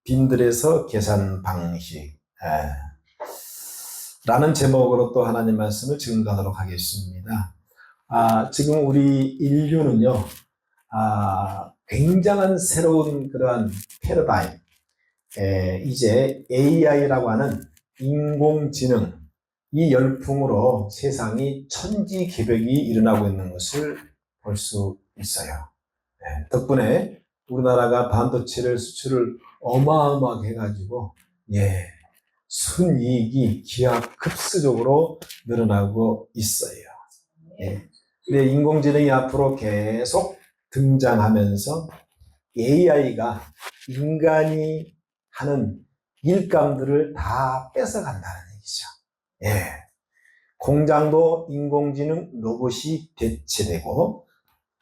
빈들에서 계산 방식 라는 제목으로 또 하나님 말씀을 증거하도록 하겠습니다. 지금 우리 인류는요, 굉장한 새로운 그러한 패러다임, 이제 AI라고 하는 인공지능, 이 열풍으로 세상이 천지개벽이 일어나고 있는 것을 볼 수 있어요. 덕분에 우리나라가 반도체를 수출을 어마어마하게 해가지고, 순이익이 기하급수적으로 늘어나고 있어요. 근데 인공지능이 앞으로 계속 등장하면서 AI가 인간이 하는 일감들을 다 뺏어간다는 얘기죠. 공장도 인공지능 로봇이 대체되고,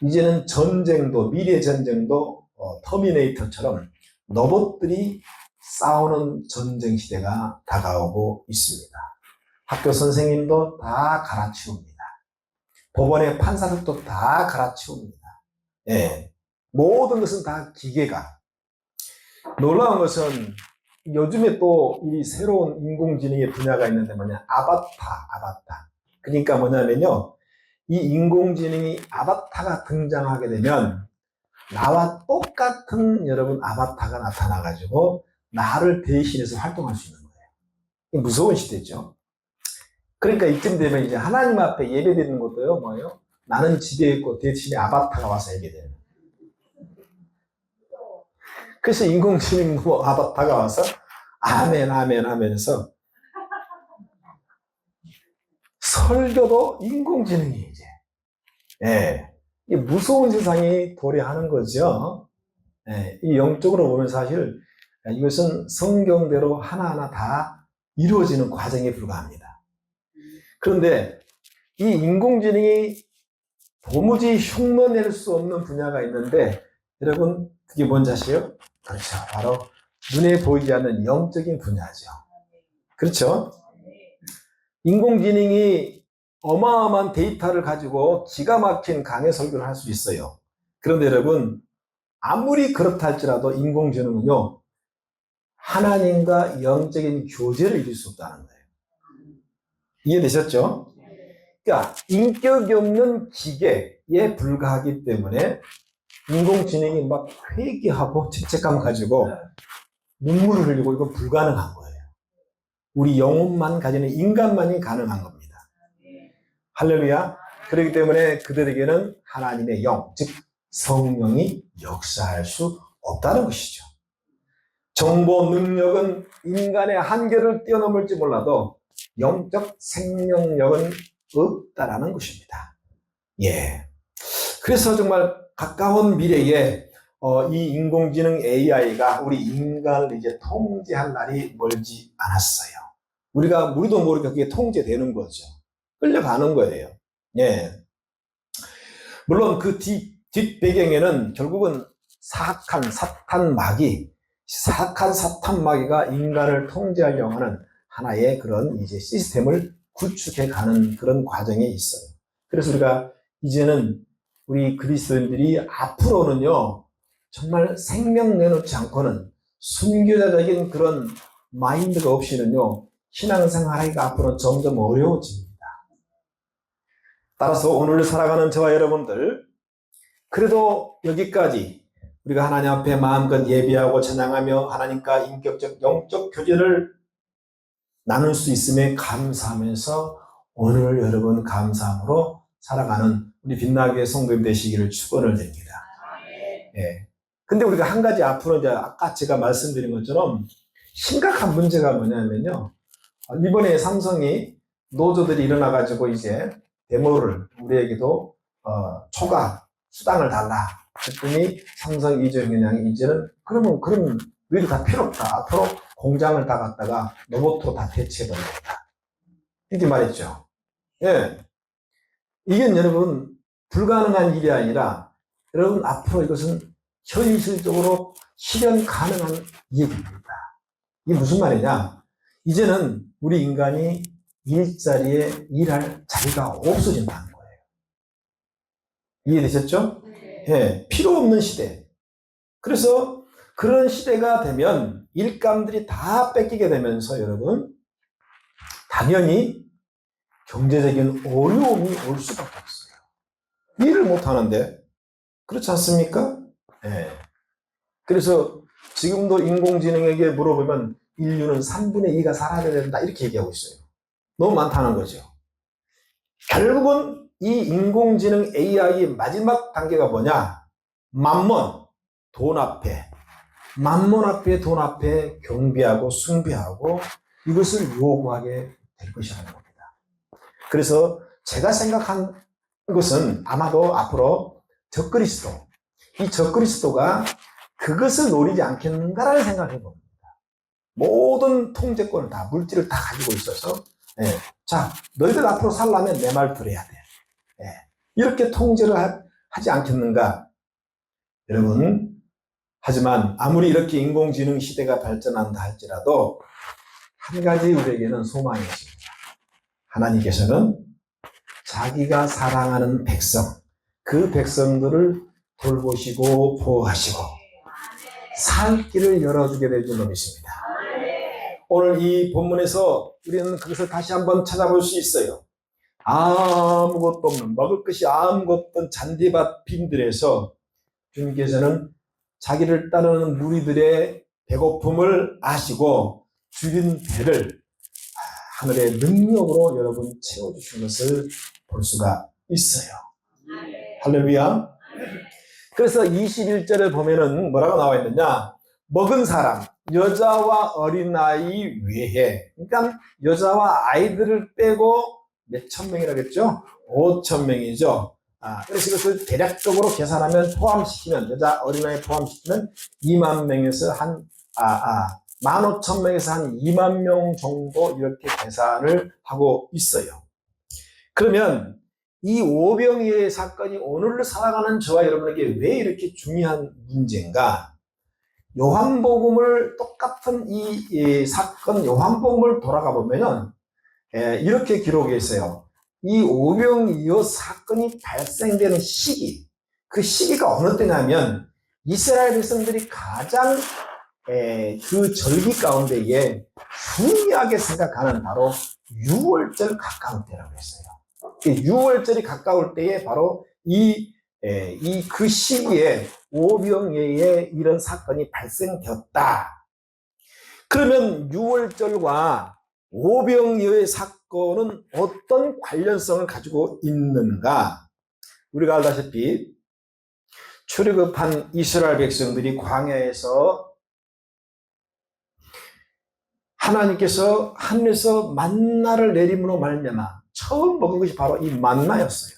이제는 전쟁도, 미래 전쟁도 터미네이터처럼 로봇들이 싸우는 전쟁 시대가 다가오고 있습니다. 학교 선생님도 다 갈아치웁니다. 법원의 판사들도 다 갈아치웁니다. 모든 것은 다 기계가. 놀라운 것은 요즘에 또 이 새로운 인공지능의 분야가 있는데 아바타. 그러니까 뭐냐면요, 이 인공지능이 아바타가 등장하게 되면 나와 똑같은 여러분 아바타가 나타나가지고 나를 대신해서 활동할 수 있는 거예요. 무서운 시대죠. 그러니까 이쯤 되면 이제 하나님 앞에 예배드리는 것도요, 나는 집에 있고 대신에 아바타가 와서 예배드리는 거예요. 그래서 인공지능 아바타가 와서 아멘 하면서 설교도 인공지능이 이제 이 무서운 세상이 도래하는 거죠. 이 영적으로 보면 사실 이것은 성경대로 하나하나 다 이루어지는 과정에 불과합니다. 그런데 이 인공지능이 도무지 흉내낼 수 없는 분야가 있는데, 여러분 그게 뭔지 아세요? 그렇죠. 바로 눈에 보이지 않는 영적인 분야죠. 그렇죠? 인공지능이 어마어마한 데이터를 가지고 기가 막힌 강해 설교를 할 수 있어요. 그런데 여러분, 아무리 그렇다 할지라도 인공지능은요, 하나님과 영적인 교제를 이룰 수 없다는 거예요. 이해되셨죠? 그러니까 인격이 없는 기계에 불과하기 때문에 인공지능이 막 회개하고 죄책감 가지고 눈물을 흘리고, 이건 불가능한 거예요. 우리 영혼만 가지는 인간만이 가능한 겁니다. 할렐루야. 그렇기 때문에 그들에게는 하나님의 영, 즉 성령이 역사할 수 없다는 것이죠. 정보 능력은 인간의 한계를 뛰어넘을지 몰라도 영적 생명력은 없다라는 것입니다. 그래서 정말 가까운 미래에 이 인공지능 AI가 우리 인간을 이제 통제할 날이 멀지 않았어요. 우리도 모르게 그게 통제되는 거죠. 끌려가는 거예요. 물론 그 뒷배경에는 결국은 사악한 사탄 마귀가 인간을 통제하려고 하는 하나의 그런 이제 시스템을 구축해 가는 그런 과정에 있어요. 그래서 우리가 이제는 우리 그리스도인들이 앞으로는요, 정말 생명 내놓지 않고는 순교자적인 그런 마인드가 없이는요, 신앙생활하기가 앞으로는 점점 어려워집니다. 따라서 오늘 살아가는 저와 여러분들, 그래도 여기까지 우리가 하나님 앞에 마음껏 예배하고 찬양하며 하나님과 인격적 영적 교제를 나눌 수 있음에 감사하면서 오늘 여러분 감사함으로 살아가는 우리 빛나게 성도님 되시기를 축원을 드립니다. 근데 우리가 한 가지 앞으로 이제 아까 제가 말씀드린 것처럼 심각한 문제가 뭐냐면요, 이번에 삼성이 노조들이 일어나가지고 이제 데모를 우리에게도 초과 수당을 달라 했더니 삼성 이재용이 이제는 그러면 너희들 다 필요 없다. 앞으로 공장을 다 갖다가 로봇으로 다 대체해버리겠다. 이렇게 말했죠. 이건 여러분 불가능한 일이 아니라 여러분 앞으로 이것은 현실적으로 실현 가능한 얘기입니다. 이게 무슨 말이냐? 이제는 우리 인간이 일자리에 일할 자리가 없어진다는 거예요. 이해되셨죠? 필요 없는 시대. 그래서 그런 시대가 되면 일감들이 다 뺏기게 되면서 여러분 당연히 경제적인 어려움이 올 수밖에 없어요. 일을 못 하는데 그렇지 않습니까? 네. 그래서 지금도 인공지능에게 물어보면 인류는 3분의 2가 사라져야 된다 이렇게 얘기하고 있어요. 너무 많다는 거죠. 결국은 이 인공지능 AI의 마지막 단계가 뭐냐? 만몬, 돈 앞에, 만몬 앞에 돈 앞에 경비하고 숭배하고 이것을 요구하게 될 것이라는 겁니다. 그래서 제가 생각한 것은 아마도 앞으로 적그리스도, 이 적그리스도가 그것을 노리지 않겠는가라는 생각을 해봅니다. 모든 통제권을 다, 물질을 다 가지고 있어서, 자, 너희들 앞으로 살려면 내 말 들어야 돼. 이렇게 통제를 하지 않겠는가? 여러분, 하지만 아무리 이렇게 인공지능 시대가 발전한다 할지라도 한 가지 우리에게는 소망이 있습니다. 하나님께서는 자기가 사랑하는 백성, 그 백성들을 돌보시고 보호하시고 살 길을 열어주게 될 줄로 믿습니다. 오늘 이 본문에서 우리는 그것을 다시 한번 찾아볼 수 있어요. 아무것도 없는, 먹을 것이 아무것도 없던 잔디밭 빈들에서 주님께서는 자기를 따르는 무리들의 배고픔을 아시고 줄인 배를 하늘의 능력으로 여러분 채워주신 것을 볼 수가 있어요. 할렐루야. 그래서 21절에 보면은 뭐라고 나와 있느냐? 먹은 사람, 여자와 어린아이 외에, 그러니까 여자와 아이들을 빼고 몇천 명이라겠죠? 5천 명이죠. 그래서 이것을 대략적으로 계산하면 포함시키면, 여자 어린아이 포함시키면 2만 명에서 한 15,000명에서 한 2만 명 정도 이렇게 계산을 하고 있어요. 그러면 이 오병이어의 사건이 오늘을 살아가는 저와 여러분에게 왜 이렇게 중요한 문제인가? 요한복음을 똑같은 이 사건 요한복음을 돌아가 보면은 이렇게 기록해 있어요. 이 오병이어 사건이 발생되는 시기, 그 시기가 어느 때냐면 이스라엘 백성들이 가장 그 절기 가운데에 중요하게 생각하는 바로 6월절 가까울 때라고 했어요. 6월절이 가까울 때에 바로 그 시기에 오병이어의 이런 사건이 발생되었다. 그러면 6월절과 오병이어의 사건은 어떤 관련성을 가지고 있는가? 우리가 알다시피 출애굽한 이스라엘 백성들이 광야에서 하나님께서 하늘에서 만나를 내림으로 말미암아 처음 먹은 것이 바로 이 만나였어요.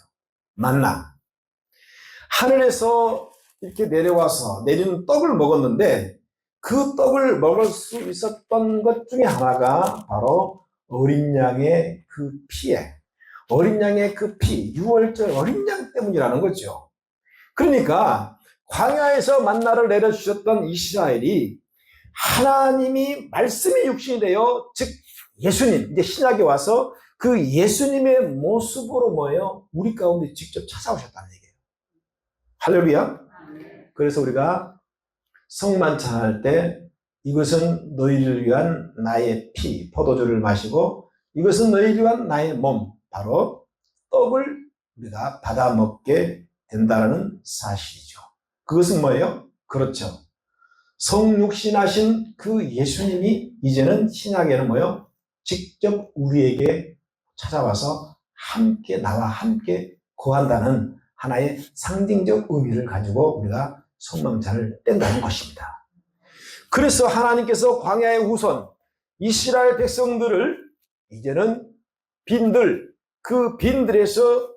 만나. 하늘에서 이렇게 내려와서 내리는 떡을 먹었는데 그 떡을 먹을 수 있었던 것 중에 하나가 바로 어린 양의 그 피에, 어린 양의 그 피, 6월절 어린 양 때문이라는 거죠. 그러니까 광야에서 만나를 내려주셨던 이스라엘이 하나님이 말씀이 육신이 되어, 즉 예수님, 이제 신약에 와서 그 예수님의 모습으로 뭐예요? 우리 가운데 직접 찾아오셨다는 얘기예요. 할렐루야. 그래서 우리가 성만찬할 때 이것은 너희를 위한 나의 피, 포도주를 마시고 이것은 너희를 위한 나의 몸, 바로 떡을 우리가 받아 먹게 된다는 사실이죠. 그것은 뭐예요? 그렇죠. 성육신하신 그 예수님이 이제는 신약에는 뭐예요? 직접 우리에게 찾아와서 함께 나와 함께 거한다는 하나의 상징적 의미를 가지고 우리가 성만찬을 뗀다는 것입니다. 그래서 하나님께서 광야의 후손 이스라엘 백성들을 이제는 그 빈들에서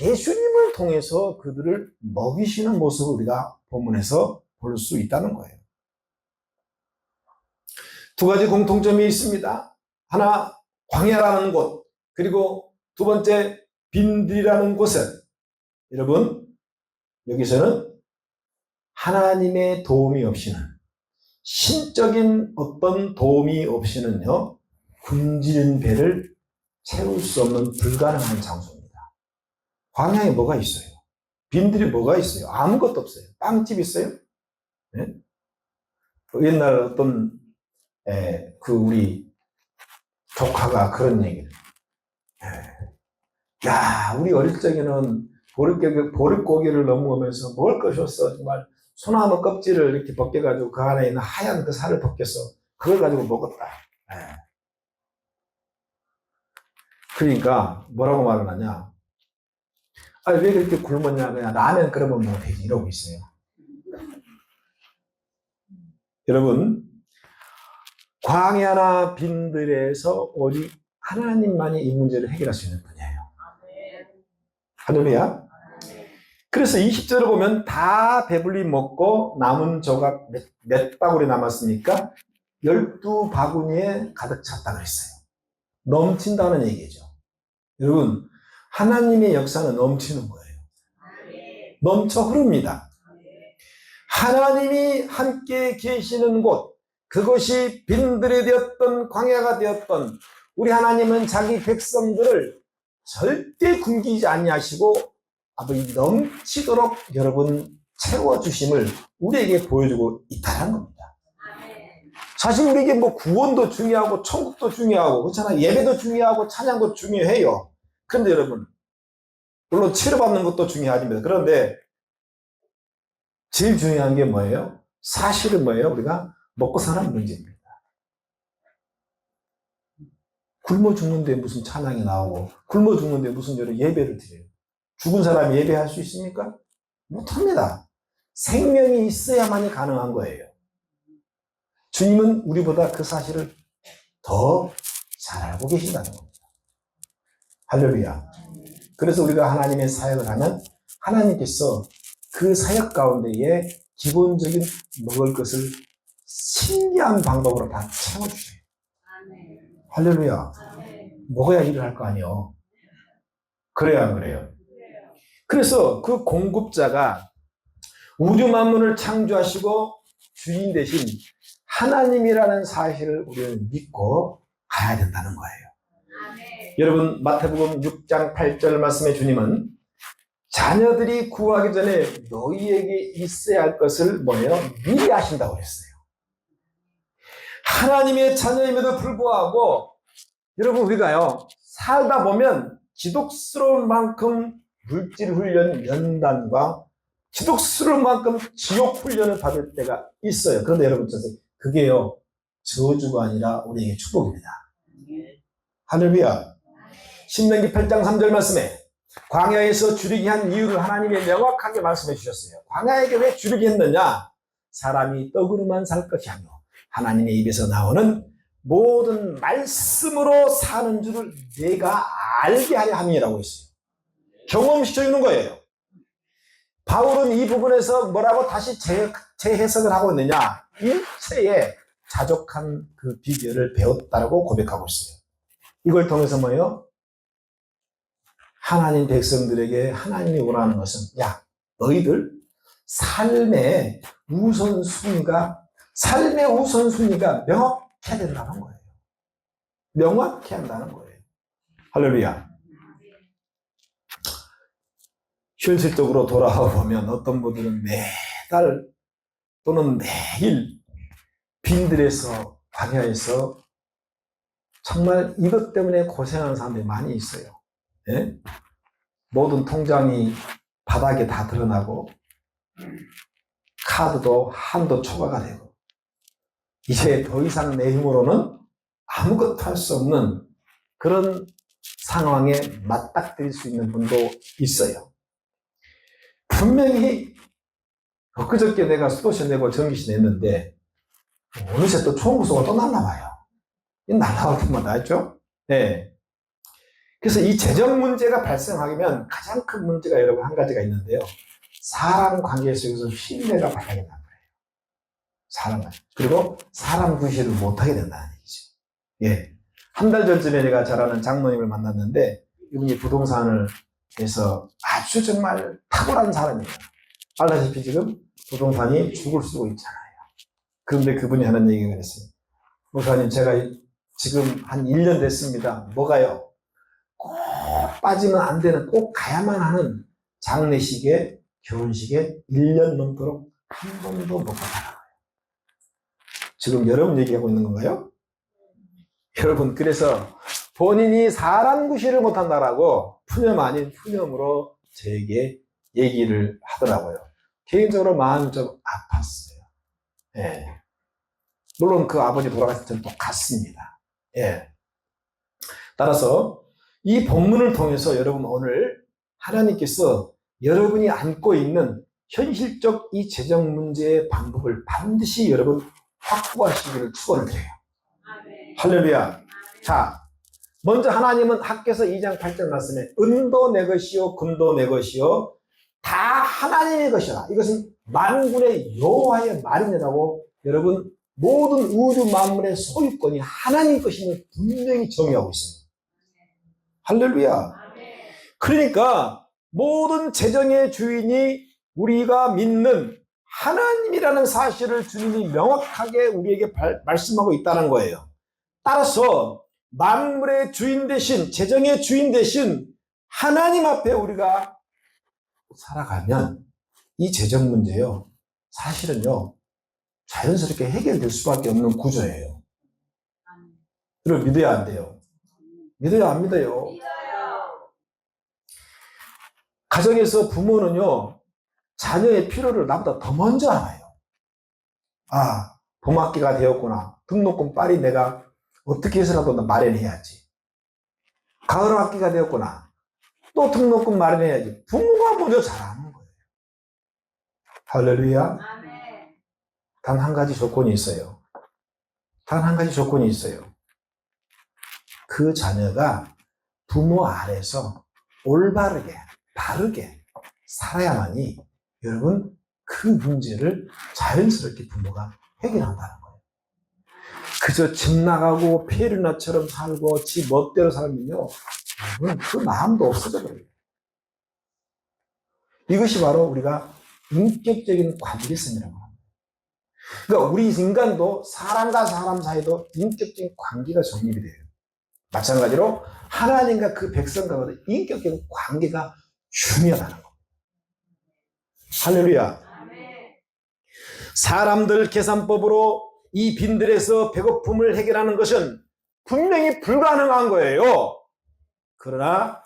예수님을 통해서 그들을 먹이시는 모습을 우리가 본문에서 볼 수 있다는 거예요. 두 가지 공통점이 있습니다. 하나, 광야라는 곳, 그리고 두 번째, 빈들이라는 곳은 여러분, 여기서는 하나님의 도움이 없이는, 신적인 어떤 도움이 없이는요, 굶주린 배를 채울 수 없는 불가능한 장소입니다. 광야에 뭐가 있어요? 빈들이 뭐가 있어요? 아무것도 없어요. 빵집 있어요? 네? 옛날 어떤 우리 조카가 그런 얘기를, 야, 우리 어릴 적에는 보릿고기를 넘어오면서 먹을 것이 없어. 정말 소나무 껍질을 이렇게 벗겨가지고 그 안에 있는 하얀 그 살을 벗겨서 그걸 가지고 먹었다. 그러니까 뭐라고 말을 하냐? 아, 왜 그렇게 굶었냐? 그냥 라면 끓여 먹으면 되지. 이러고 있어요. 여러분, 광야나 빈들에서 오직 하나님만이 이 문제를 해결할 수 있는 분이에요. 할렐루야. 그래서 20절을 보면 다 배불리 먹고 남은 조각 몇 바구니 남았습니까? 12바구니에 가득 찼다 그랬어요. 넘친다는 얘기죠. 여러분, 하나님의 역사는 넘치는 거예요. 넘쳐 흐릅니다. 하나님이 함께 계시는 곳, 그것이 빈들이 되었던 광야가 되었던 우리 하나님은 자기 백성들을 절대 굶기지 아니하시고 아버지 넘치도록 여러분 채워주심을 우리에게 보여주고 있다는 겁니다. 사실 우리에게 뭐 구원도 중요하고 천국도 중요하고 그렇잖아요. 예배도 중요하고 찬양도 중요해요. 그런데 여러분, 물론 치료받는 것도 중요합니다. 그런데 제일 중요한 게 뭐예요? 사실은 뭐예요? 우리가 먹고 사는 문제입니다. 굶어 죽는데 무슨 찬양이 나오고 굶어 죽는데 무슨 예배를 드려요. 죽은 사람이 예배할 수 있습니까? 못합니다. 생명이 있어야만이 가능한 거예요. 주님은 우리보다 그 사실을 더 잘 알고 계신다는 겁니다. 할렐루야. 그래서 우리가 하나님의 사역을 하면 하나님께서 그 사역 가운데에 기본적인 먹을 것을 신기한 방법으로 다 채워주세요. 할렐루야. 먹어야 일을 할 거 아니에요. 그래야 안 그래요? 그래서 그 공급자가 우주 만물을 창조하시고 주인 대신 하나님이라는 사실을 우리는 믿고 가야 된다는 거예요. 여러분, 마태복음 6장 8절 말씀에 주님은 자녀들이 구하기 전에 너희에게 있어야 할 것을 뭐예요? 미리 하신다고 그랬어요. 하나님의 자녀임에도 불구하고 여러분, 우리가요 살다 보면 지독스러운 만큼 물질 훈련 연단과 지독스러운 만큼 지옥 훈련을 받을 때가 있어요. 그런데 여러분, 그게요 저주가 아니라 우리에게 축복입니다. 할렐루야. 신명기 8장 3절 말씀에 광야에서 주리게 한 이유를 하나님이 명확하게 말씀해 주셨어요. 광야에게 왜 주리게 했느냐? 사람이 떡으로만 살 것이 아니오 하나님의 입에서 나오는 모든 말씀으로 사는 줄을 내가 알게 하려 함이라고 했어요. 경험시켜주는 거예요. 바울은 이 부분에서 뭐라고 다시 재해석을 하고 있느냐? 일체의 자족한 그 비결을 배웠다고 고백하고 있어요. 이걸 통해서 뭐예요? 하나님 백성들에게 하나님이 원하는 것은 야, 너희들 삶의 우선순위가 명확해야 된다는 거예요. 명확해야 한다는 거예요. 할렐루야. 현실적으로 돌아와 보면 어떤 분들은 매달 또는 매일 빈들에서 광야에서 정말 이것 때문에 고생하는 사람들이 많이 있어요. 예? 모든 통장이 바닥에 다 드러나고 카드도 한도 초과가 되고 이제 더 이상 내 힘으로는 아무것도 할 수 없는 그런 상황에 맞닥뜨릴 수 있는 분도 있어요. 분명히 엊그저께 내가 수도세 내고 전기세 냈는데 어느새 또 총구소가 또 날라와요. 날라올 때마다 했죠? 네. 그래서 이 재정 문제가 발생하면 가장 큰 문제가 여러분 한 가지가 있는데요. 사람 관계 속에서 신뢰가 바닥에 난 거예요. 사람을. 그리고 사람 구실을 못하게 된다는 얘기죠. 예. 한 달 전쯤에 제가 잘 아는 장로님을 만났는데 이분이 부동산을 해서 아주 정말 탁월한 사람이에요. 알다시피 지금 부동산이 죽을 쓰고 있잖아요. 그런데 그분이 하는 얘기가 그랬어요. 목사님, 제가 지금 한 1년 됐습니다. 뭐가요? 꼭 빠지면 안 되는, 꼭 가야만 하는 장례식에, 결혼식에 1년 넘도록 한 번도 못 가더라고요. 지금 여러분 얘기하고 있는 건가요? 여러분, 그래서 본인이 사람 구실을 못한다라고 푸념 아닌 푸념으로 저에게 얘기를 하더라고요. 개인적으로 마음이 좀 아팠어요. 예. 물론 그 아버지 돌아가실 때는 똑같습니다. 예. 따라서 이 본문을 통해서 여러분 오늘 하나님께서 여러분이 안고 있는 현실적 이 재정 문제의 방법을 반드시 여러분 확보하시기를 축원을 드려요. 할렐루야. 자, 먼저 하나님은 학개서 2장 8절 말씀에 은도 내 것이요 금도 내 것이요 다 하나님의 것이라. 이것은 만군의 여호와의 말이라고 여러분 모든 우주 만물의 소유권이 하나님 것임을 분명히 정의하고 있어요. 할렐루야. 그러니까 모든 재정의 주인이 우리가 믿는 하나님이라는 사실을 주님이 명확하게 우리에게 말씀하고 있다는 거예요. 따라서 만물의 주인 대신 재정의 주인 대신 하나님 앞에 우리가 살아가면 이 재정 문제요 사실은요 자연스럽게 해결될 수밖에 없는 구조예요. 그걸 믿어야 안 돼요. 믿어요 안 믿어요? 가정에서 부모는요 자녀의 필요를 나보다 더 먼저 알아요. 아, 봄학기가 되었구나. 등록금 빨리 내가 어떻게 해서라도 마련해야지. 가을 학기가 되었구나. 또 등록금 마련해야지. 부모가 먼저 잘하는 거예요. 할렐루야. 단 한 가지 조건이 있어요. 단 한 가지 조건이 있어요. 그 자녀가 부모 아래서 올바르게 바르게 살아야만이 여러분 그 문제를 자연스럽게 부모가 해결한다는 거예요. 그저 집 나가고 페르나처럼 살고 지 멋대로 살면요 여러분 그 마음도 없어져 버려요. 이것이 바로 우리가 인격적인 관계성이라고 합니다. 그러니까 우리 인간도 사람과 사람 사이도 인격적인 관계가 정립이 돼요. 마찬가지로 하나님과 그 백성과도 인격적인 관계가 중요하다는 겁니다. 할렐루야. 사람들 계산법으로 이 빈들에서 배고픔을 해결하는 것은 분명히 불가능한 거예요. 그러나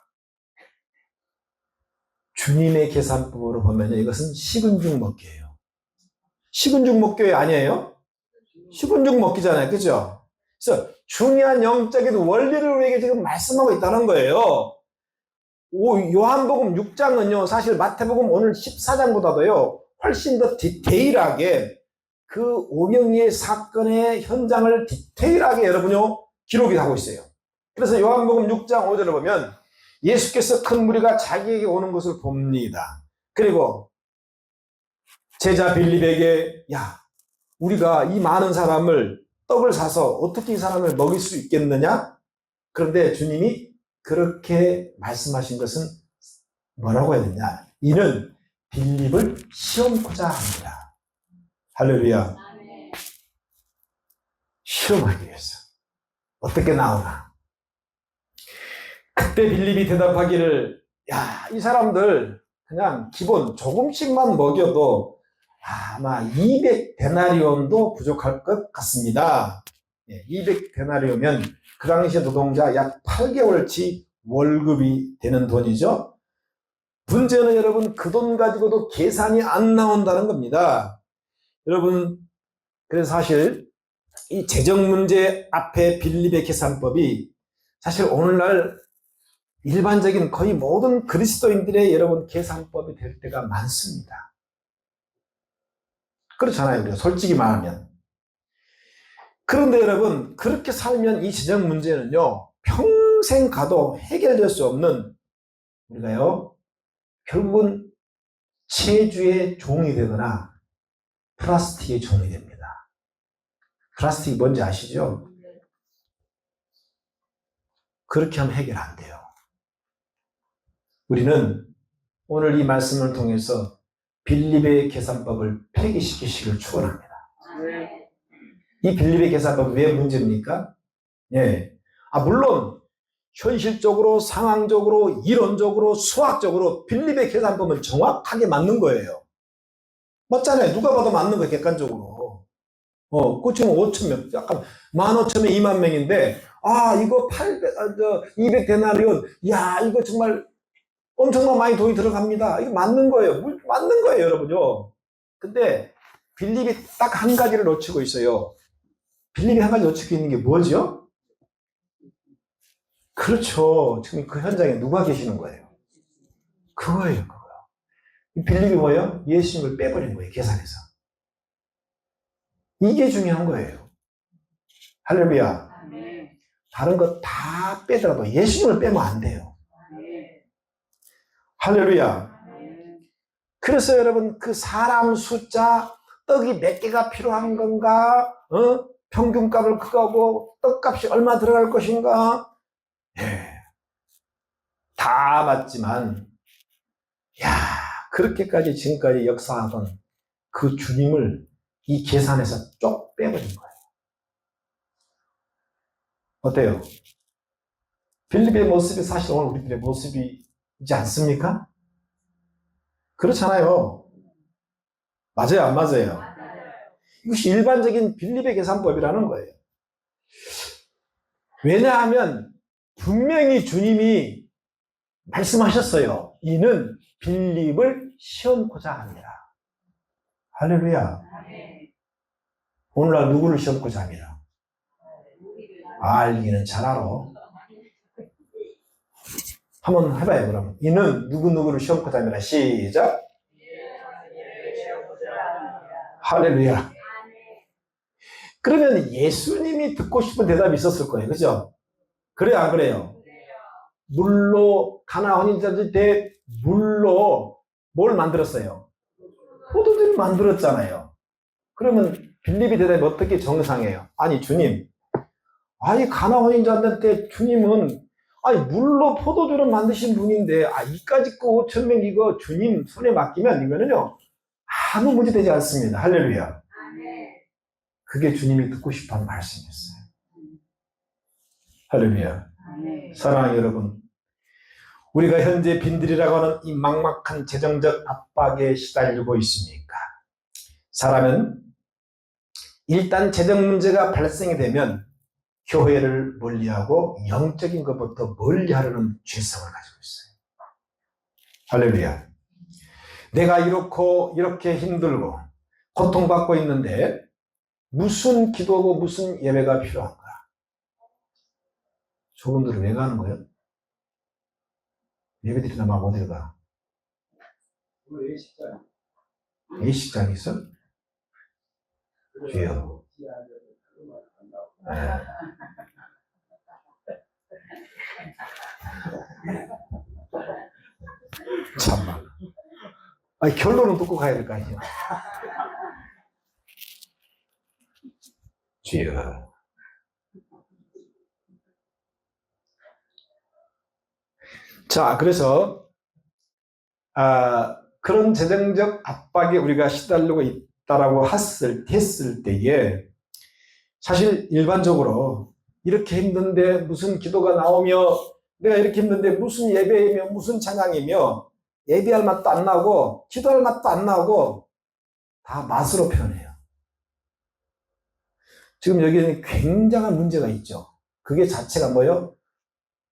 주님의 계산법으로 보면 이것은 식은 죽 먹기예요. 식은 죽 먹기 아니에요? 식은 죽 먹기잖아요. 그죠? 그래서 중요한 영적인 원리를 우리에게 지금 말씀하고 있다는 거예요. 요한복음 6장은요, 사실 마태복음 오늘 14장보다도요, 훨씬 더 디테일하게 그 오병이의 사건의 현장을 디테일하게 여러분요, 기록이 하고 있어요. 그래서 요한복음 6장 5절을 보면 예수께서 큰 무리가 자기에게 오는 것을 봅니다. 그리고 제자 빌립에게 야, 우리가 이 많은 사람을 떡을 사서 어떻게 이 사람을 먹일 수 있겠느냐? 그런데 주님이 그렇게 말씀하신 것은 뭐라고 해야 되냐? 이는 빌립을 시험코자 합니다. 할렐루야. 시험하기 위해서. 어떻게 나오나? 그때 빌립이 대답하기를 야, 이 사람들 그냥 기본 조금씩만 먹여도 아마 200데나리온도 부족할 것 같습니다. 200데나리온이면 그 당시 노동자 약 8개월치 월급이 되는 돈이죠. 문제는 여러분 그 돈 가지고도 계산이 안 나온다는 겁니다. 여러분 그래서 사실 이 재정 문제 앞에 빌립의 계산법이 사실 오늘날 일반적인 거의 모든 그리스도인들의 여러분 계산법이 될 때가 많습니다. 그렇잖아요. 우리가 솔직히 말하면. 그런데 여러분 그렇게 살면 이 재정 문제는요 평생 가도 해결될 수 없는 우리가요 결국은 체주의 종이 되거나 플라스틱의 종이 됩니다. 플라스틱이 뭔지 아시죠? 그렇게 하면 해결 안 돼요. 우리는 오늘 이 말씀을 통해서 빌립의 계산법을 폐기시키시길 축원합니다. 이 빌립의 계산법이 왜 문제입니까? 예. 물론 현실적으로, 상황적으로, 이론적으로, 수학적으로 빌립의 계산법은 정확하게 맞는 거예요. 맞잖아요. 누가 봐도 맞는 거예요, 객관적으로. 꽂히면 5천 명. 약간 15,000명, 2만 명인데, 이거 200 데나리온. 야, 이거 정말 엄청난 많이 돈이 들어갑니다. 이거 맞는 거예요. 맞는 거예요, 여러분요. 근데 빌립이 딱 한 가지를 놓치고 있어요. 빌립이 한 가지 놓치고 있는 게 뭐죠? 그렇죠. 지금 그 현장에 누가 계시는 거예요? 그거예요, 그거. 빌립이 뭐예요? 예수님을 빼버린 거예요, 계산해서. 이게 중요한 거예요. 할렐루야. 다른 거 다 빼더라도 예수님을 빼면 안 돼요. 할렐루야. 그래서 여러분, 그 사람 숫자, 떡이 몇 개가 필요한 건가? 평균값을 그거하고 떡값이 얼마 들어갈 것인가? 다 맞지만, 그렇게까지 지금까지 역사하던 그 주님을 이 계산에서 쪽 빼버린 거예요. 어때요? 빌립의 모습이 사실 오늘 우리들의 모습이지 않습니까? 그렇잖아요. 맞아요, 안 맞아요? 이것이 일반적인 빌립의 계산법이라는 거예요. 왜냐하면 분명히 주님이 말씀하셨어요. 이는 빌립을 시험코자 합니다. 할렐루야. 오늘날 누구를 시험코자 합니다. 알기는 잘 알아. 한번 해봐요, 그럼. 이는 누구누구를 시험코자 합니다. 시작. 할렐루야. 그러면 예수님이 듣고 싶은 대답이 있었을 거예요. 그죠? 그래요, 안 그래요? 물로, 가나 혼인자들 때 물로 뭘 만들었어요? 포도주를 만들었잖아요. 그러면 빌립이 대답이 어떻게 정상해요? 아니, 주님. 가나 혼인자들 때 주님은, 물로 포도주를 만드신 분인데, 이까짓 거 5,000명 이거 주님 손에 맡기면 이거는요, 아무 문제 되지 않습니다. 할렐루야. 그게 주님이 듣고 싶어 하는 말씀이었어요. 할렐루야. 사랑하는 여러분, 우리가 현재 빈들이라고 하는 이 막막한 재정적 압박에 시달리고 있습니까? 사람은 일단 재정 문제가 발생이 되면 교회를 멀리하고 영적인 것부터 멀리하려는 죄성을 가지고 있어요. 할렐루야. 내가 이렇게 힘들고 고통받고 있는데 무슨 기도고 무슨 예배가 필요한가? 저분들은 왜 가는 거예요? 예배드리나 막 어디로 가? 예식장이 있어? 주여. 참나. 결론은 듣고 가야 될 거 아니에요. 주여. 자, 그래서 그런 재정적 압박에 우리가 시달리고 있다라고 했을 때에 사실 일반적으로 이렇게 힘든데 무슨 기도가 나오며 내가 이렇게 힘든데 무슨 예배이며 무슨 찬양이며 예배할 맛도 안 나고 기도할 맛도 안 나고 다 맛으로 표현해요. 지금 여기에는 굉장한 문제가 있죠. 그게 자체가 뭐예요?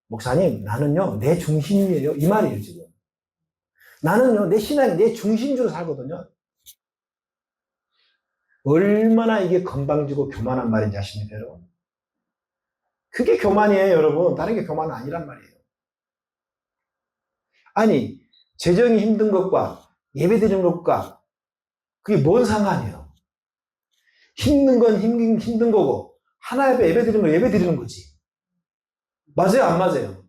목사님, 나는요 내 중심이에요. 이 말이에요 지금. 나는요 내 신앙이 내 중심주로 살거든요. 얼마나 이게 건방지고 교만한 말인지 아십니까 여러분? 그게 교만이에요 여러분. 다른 게 교만은 아니란 말이에요. 아니 재정이 힘든 것과 예배드리는 것과 그게 뭔 상관이에요? 힘든 건 힘든 거고 하나 옆에 예배드리는 건 예배드리는 거지. 맞아요 안 맞아요?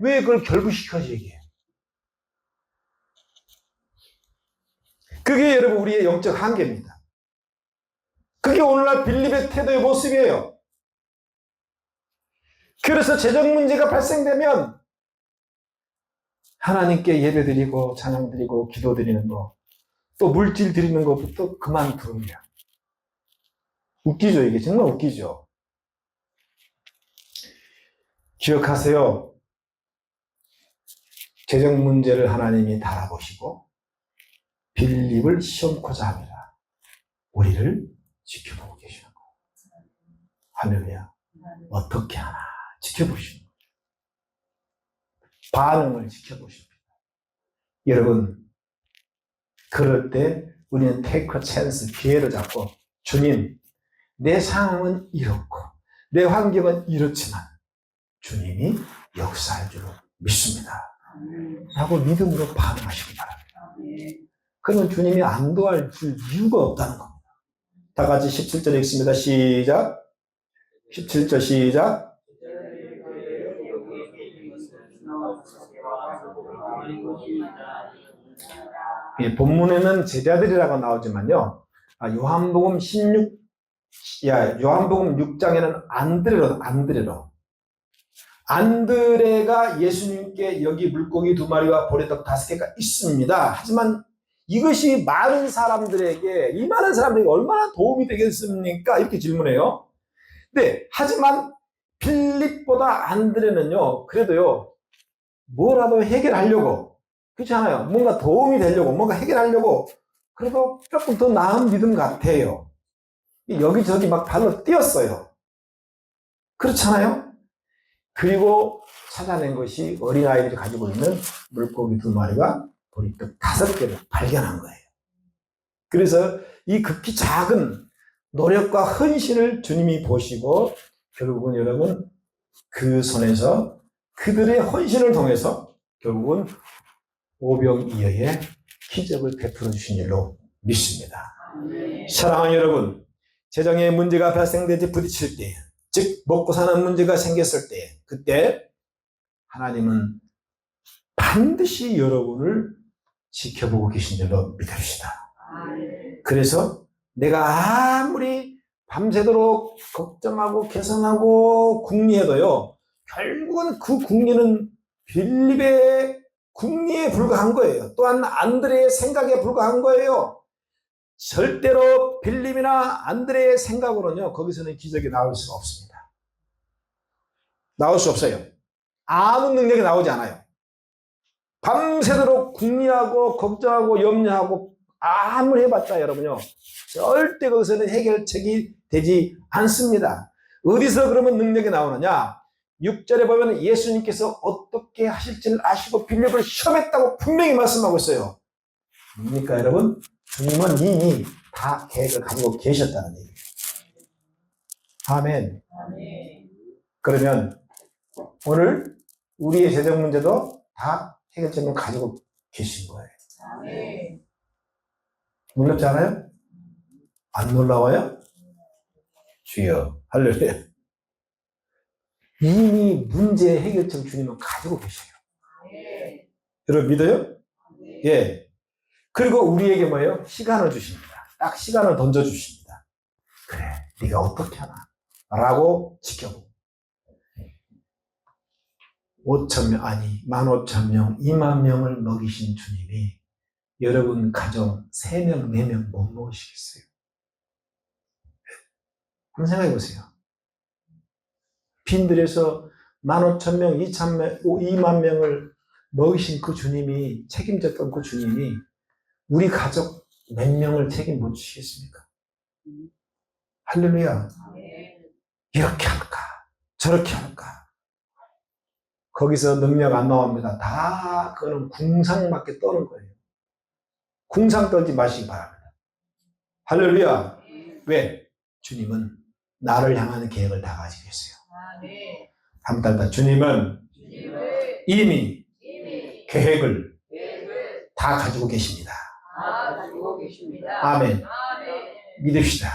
왜 그걸 결부시켜서 얘기해요? 그게 여러분 우리의 영적 한계입니다. 그게 오늘날 빌립의 태도의 모습이에요. 그래서 재정 문제가 발생되면 하나님께 예배드리고 찬양드리고 기도드리는 거, 또 물질 드리는 것부터 그만둡니다. 웃기죠? 이게 정말 웃기죠? 기억하세요. 재정 문제를 하나님이 달아보시고 빌립을 시험코자 합니다. 우리를 지켜보고 계셔. 할렐루야. 어떻게 하나 지켜보시는 거예요. 반응을 지켜보십니다. 여러분, 그럴 때 우리는 take a chance, 기회를 잡고, 주님, 내 상황은 이렇고 내 환경은 이렇지만 주님이 역사할 줄 믿습니다 라고 믿음으로 반응하시기 바랍니다. 그러면 주님이 안 도와줄 이유가 없다는 겁니다. 다 같이 17절 읽습니다. 시작. 17절 시작. 예, 본문에는 제자들이라고 나오지만요, 요한복음 6장에는 안드레가 예수님께 여기 물고기 2마리와 보리떡 5개가 있습니다. 하지만 이것이 많은 사람들에게, 이 많은 사람들에게 얼마나 도움이 되겠습니까? 이렇게 질문해요. 네, 하지만 빌립보다 안드레는요, 그래도요, 뭐라도 해결하려고, 그렇지 않아요? 뭔가 도움이 되려고, 뭔가 해결하려고, 그래도 조금 더 나은 믿음 같아요. 여기저기 막 발로 뛰었어요. 그렇잖아요? 그리고 찾아낸 것이 어린아이들이 가지고 있는 물고기 2마리와 보리떡 5개를 발견한 거예요. 그래서 이 극히 작은 노력과 헌신을 주님이 보시고 결국은 여러분 그 손에서 그들의 헌신을 통해서 결국은 오병이어의 기적을 베풀어 주신 줄로 믿습니다. 사랑하는 여러분, 재정의 문제가 발생되지 부딪힐 때, 즉 먹고 사는 문제가 생겼을 때, 그때 하나님은 반드시 여러분을 지켜보고 계신 줄로 믿읍시다. 그래서 내가 아무리 밤새도록 걱정하고 개선하고 궁리해도요, 결국은 그 궁리는 빌립의 궁리에 불과한 거예요. 또한 안드레의 생각에 불과한 거예요. 절대로 빌립이나 안드레의 생각으로는요, 거기서는 기적이 나올 수가 없습니다. 나올 수 없어요. 아무 능력이 나오지 않아요. 밤새도록 궁리하고 걱정하고 염려하고 아무리 해봤자 여러분요, 절대 거기서는 해결책이 되지 않습니다. 어디서 그러면 능력이 나오느냐? 6절에 보면 예수님께서 어떻게 하실지를 아시고 빌립을 시험했다고 분명히 말씀하고 있어요. 뭡니까 여러분? 주님은 이미 다 계획을 가지고 계셨다는 얘기예요. 아멘. 그러면 오늘 우리의 재정 문제도 다 해결책을 가지고 계신 거예요. 놀랍지 않아요? 안 놀라워요? 주여, 할렐루야. 이미 문제 해결책 주님은 가지고 계셔요. 여러분 믿어요? 예. 그리고 우리에게 뭐예요? 시간을 주십니다. 딱 시간을 던져주십니다. 그래, 네가 어떻게 하나? 라고 지켜보고. 5,000명, 아니 15,000명, 20,000명을 먹이신 주님이 여러분 가정 3명, 4명 못 먹으시겠어요? 한번 생각해 보세요. 빈들에서 15,000명, 20,000명을 먹이신 그 주님이, 책임졌던 그 주님이 우리 가족 몇 명을 책임 못 지시겠습니까? 할렐루야. 이렇게 할까? 저렇게 할까? 거기서 능력 안 나옵니다. 다 그거는 궁상밖에 떠는 거예요. 궁상 떨지 마시기 바랍니다. 할렐루야. 왜? 주님은 나를 향하는 계획을 다 가지고 있어요. 한번 따라 주님은 이미 계획을 다 가지고 계십니다. 아멘. 믿읍시다.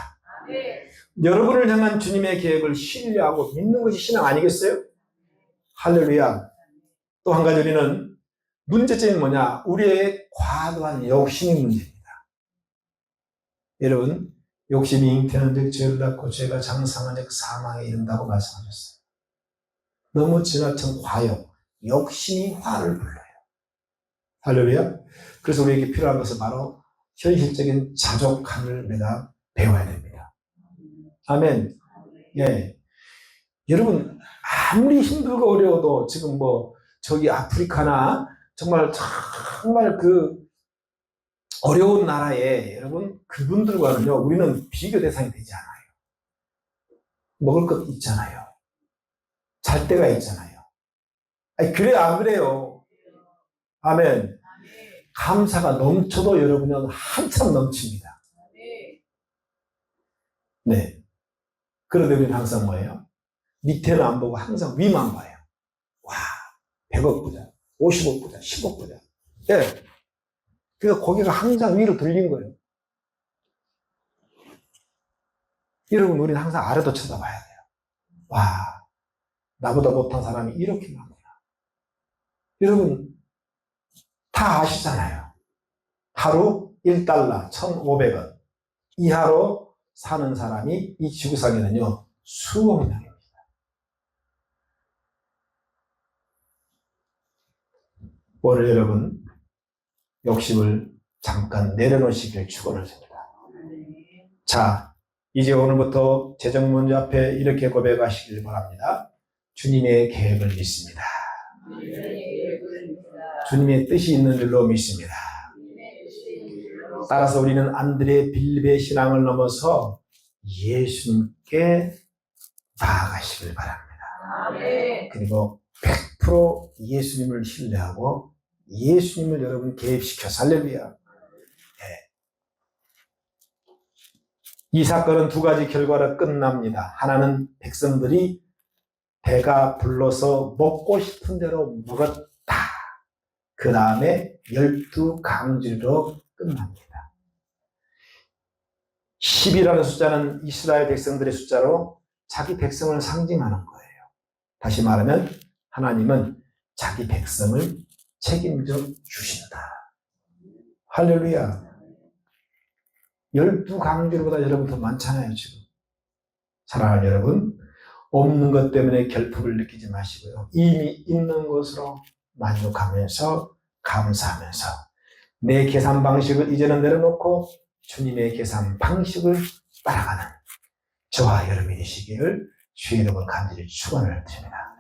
여러분을 향한 주님의 계획을 신뢰하고 믿는 것이 신앙 아니겠어요? 할렐루야. 또 한 가지 우리는 문제점이 뭐냐? 우리의 과도한 욕심이 문제입니다. 여러분, 욕심이 잉태하는 즉 죄를 낳고 죄가 장성한 즉 사망에 이른다고 말씀하셨어요. 너무 지나친 과욕, 욕심이 화를 불러요. 할렐루야. 그래서 우리에게 필요한 것은 바로 현실적인 자족함을 내가 배워야 됩니다. 아멘. 예. 여러분, 아무리 힘들고 어려워도 지금 저기 아프리카나 정말 그 어려운 나라에 여러분 그분들과는요, 우리는 비교 대상이 되지 않아요. 먹을 것 있잖아요. 잘 때가 있잖아요. 아니, 그래, 안 그래요? 아멘. 감사가 넘쳐도 여러분은 한참 넘칩니다. 네. 그런데 우리는 항상 뭐예요? 밑에는 안 보고 항상 위만 봐요. 와, 100억 부자, 50억 부자, 10억 부자. 예. 그래서 고개가 항상 위로 들린 거예요. 여러분, 우리는 항상 아래도 쳐다봐야 돼요. 와, 나보다 못한 사람이 이렇게 많구나. 여러분, 다 아시잖아요. 하루 1달러, 1,500원 이하로 사는 사람이 이 지구상에는요, 수억 명입니다. 오늘 여러분, 욕심을 잠깐 내려놓으시길 축원합니다. 자, 이제 오늘부터 재정문제 앞에 이렇게 고백하시길 바랍니다. 주님의 계획을 믿습니다. 주님의 뜻이 있는 줄로 믿습니다. 따라서 우리는 안드레 빌립의 신앙을 넘어서 예수님께 나아가시길 바랍니다. 그리고 100% 예수님을 신뢰하고 예수님을 여러분 개입시켜서 할렐루야. 네. 이 사건은 두 가지 결과로 끝납니다. 하나는 백성들이 배가 불러서 먹고 싶은 대로 먹었다. 그 다음에 12강질로 끝납니다. 10이라는 숫자는 이스라엘 백성들의 숫자로 자기 백성을 상징하는 거예요. 다시 말하면 하나님은 자기 백성을 책임져 주신다. 할렐루야. 12강질보다 여러분 더 많잖아요, 지금. 사랑하는 여러분, 없는 것 때문에 결핍을 느끼지 마시고요. 이미 있는 것으로 만족하면서 감사하면서 내 계산 방식을 이제는 내려놓고 주님의 계산 방식을 따라가는 저와 여러분이 되시기를 주의 이름으로 간절히 축원을 드립니다.